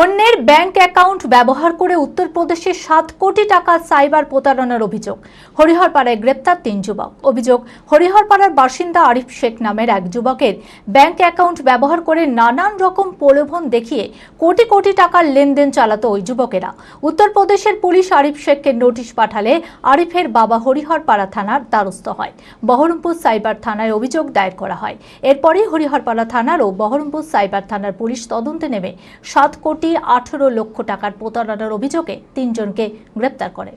অন্যের bank account ব্যবহার করে উত্তরপ্রদেশে 7 কোটি টাকা সাইবার প্রতারণার অভিযোগ। হরিহরপাড়ায় গ্রেপ্তার 3 যুবক। অভিযোগ, হরিহরপাড়ার বাসিন্দা আরিফ শেখ নামের এক যুবকের ব্যাংক অ্যাকাউন্ট ব্যবহার করে নানান রকম প্রলোভন দেখিয়ে কোটি কোটি টাকার লেনদেন চালাতো ওই যুবকেরা। উত্তরপ্রদেশের পুলিশ আরিফ শেখকে নোটিশ পাঠালে আরিফের বাবা হরিহরপাড়া থানার দ্বারস্থ হয়। বহরমপুর সাইবার থানায় অভিযোগ দায়ের করা হয়। এরপরই হরিহরপাড়া থানার ও বহরমপুর সাইবার থানার পুলিশ তদন্তে নেমে 7 কোটি 18 লক্ষ টাকার প্রতারণার অভিযোগে 3 জনকে গ্রেপ্তার করে।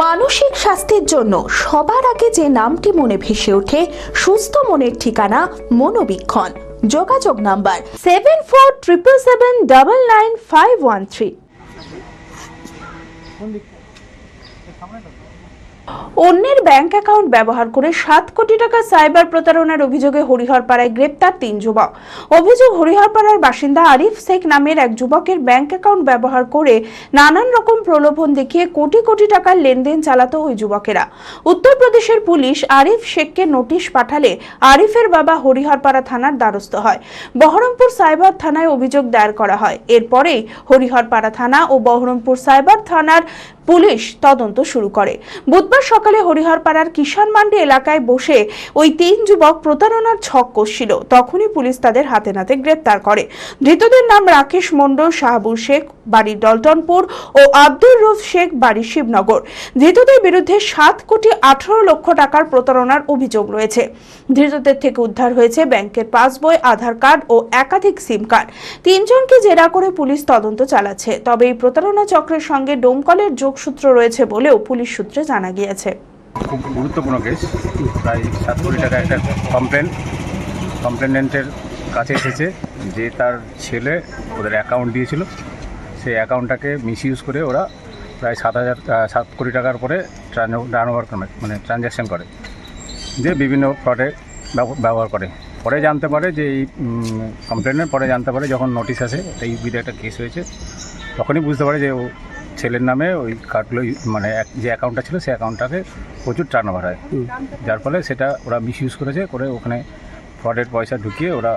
মানসিক স্বাস্থ্যের জন্য সবার আগে যে নামটি মনে ভেসে ওঠে, সুস্থ মনের ঠিকানা মনোবীক্ষণ। যোগাযোগ নাম্বার 7477799513। অন্যের ব্যাংক অ্যাকাউন্ট ব্যবহার করে 7 কোটি টাকা সাইবার প্রতারণার অভিযোগে হরিহরপাড়ায় গ্রেপ্তার 3 যুবক। অভিযোগ, হরিহরপাড়ার বাসিন্দা আরিফ শেখ নামের এক যুবকের ব্যাংক অ্যাকাউন্ট ব্যবহার করে নানান রকম প্রলোভন দেখিয়ে কোটি কোটি টাকার লেনদেন চালাতো ওই যুবকেরা। উত্তরপ্রদেশের পুলিশ আরিফ শেখকে নোটিশ পাঠালে আরিফের বাবা হরিহরপাড়া থানার দ্বারস্থ হয়। বহরমপুর সাইবার থানায় অভিযোগ দায়ের করা হয়। এরপরেই হরিহরপাড়া থানা ও বহরমপুর সাইবার থানার পুলিশ তদন্ত শুরু করে। বুধবার সকালে হরিহরপাড়ার কিষান মান্ডি এলাকায় বসে ওই 3 যুবক প্রতারণার ছক কষছিল। তখনই পুলিশ তাদের হাতে নাতে গ্রেপ্তার করে। ধৃতদের নাম রাকেশ মন্ডল, শাহাবুর শেখ বাড়ি ডলটনপুর ও আব্দুর রউফ শেখ বাড়ি শিবনগর। ধৃতদের বিরুদ্ধে 7 কোটি 18 লক্ষ টাকার প্রতারণার অভিযোগ রয়েছে। ধৃতদের থেকে উদ্ধার হয়েছে ব্যাংকের পাসবই, আধার কার্ড ও একাধিক সিম কার্ড। 3 জনকে জেরা করে পুলিশ তদন্ত চালাচ্ছে। তবে এই প্রতারণা চক্রের সঙ্গে ডোমকলের যোগসূত্র রয়েছে বলেও পুলিশ সূত্রে জানা গিয়েছে। খুব গুরুত্বপূর্ণ কেস। প্রায় 7 কোটি টাকা একটা কমপ্লেনেন্টের কাছে এসেছে যে তার ছেলে ওদের অ্যাকাউন্ট দিয়েছিল, সেই অ্যাকাউন্টটাকে মিসইউজ করে ওরা প্রায় 7 কোটি টাকার উপরে টার্নওভার মানে ট্রানজ্যাকশন করে, যে বিভিন্ন ফ্রডে ব্যবহার করে। পরে জানতে পারে যে এই কমপ্লেনের পরে জানতে পারে যখন নোটিশ আসে এই ইউপিতে একটা কেস হয়েছে, তখনই বুঝতে পারে যে ও ছেলের নামে ওই কার্ডগুলো মানে যে অ্যাকাউন্টটা ছিল সেই অ্যাকাউন্টটাকে প্রচুর টার্নওভার হয়, যার ফলে সেটা ওরা মিসইউজ করেছে, করে ওখানে ফ্রডের পয়সা ঢুকিয়ে ওরা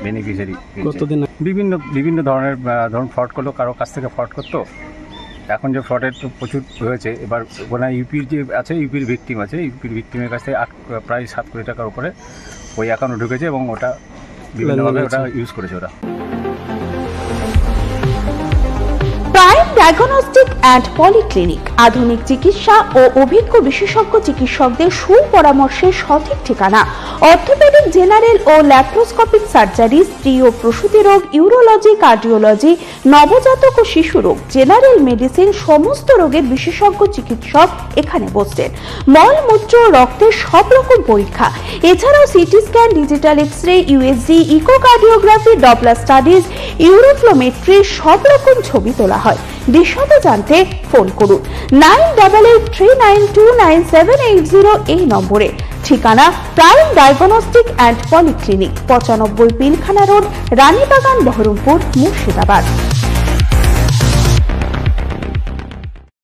বেনিফিশিয়ারি বিভিন্ন ধরনের ধরুন ফ্রড করলো, কারো কাছ থেকে ফ্রড করতো। এখন যে ফ্রডের তো প্রচুর হয়েছে, এবার ওখানে ইউপির যে আছে, ইউপির ভিকটিম আছে, ইউপির ভিকটিমের কাছ থেকে প্রায় 7 কোটি টাকার উপরে ওই অ্যাকাউন্টে ঢুকেছে এবং ওটা বিভিন্নভাবে ওটা ইউজ করেছে ওরা। প্রাইম ডায়াগনস্টিক অ্যান্ড পলিক্লিনিক আধুনিক চিকিৎসা ও অভিজ্ঞ বিশেষজ্ঞ চিকিৎসকদের সুপরামর্শের সঠিক ঠিকানা। অর্থোপেডিক, জেনারেল ও ল্যাপ্রোস্কোপিক সার্জারি, স্ত্রী ও প্রসূতি রোগ, ইউরোলজি, কার্ডিওলজি, নবজাতক ও শিশু রোগ, জেনারেল মেডিসিন, সমস্ত রোগের বিশেষজ্ঞ চিকিৎসক এখানে বসছেন। মল, মূত্র, রক্তের সব রকম পরীক্ষা, এছাড়াও CT scan, digital X-ray, USG, echocardiography, Doppler studies, uroflowmetry, সব রকম ছবি তোলা হয়। বিশদ জানতে ফোন করুন 9883929780 এই নম্বরে। ঠিকানা prime diagnostic and polyclinic, 95 Pilkhana road, Ranibagan, Baharampur, Murshidabad.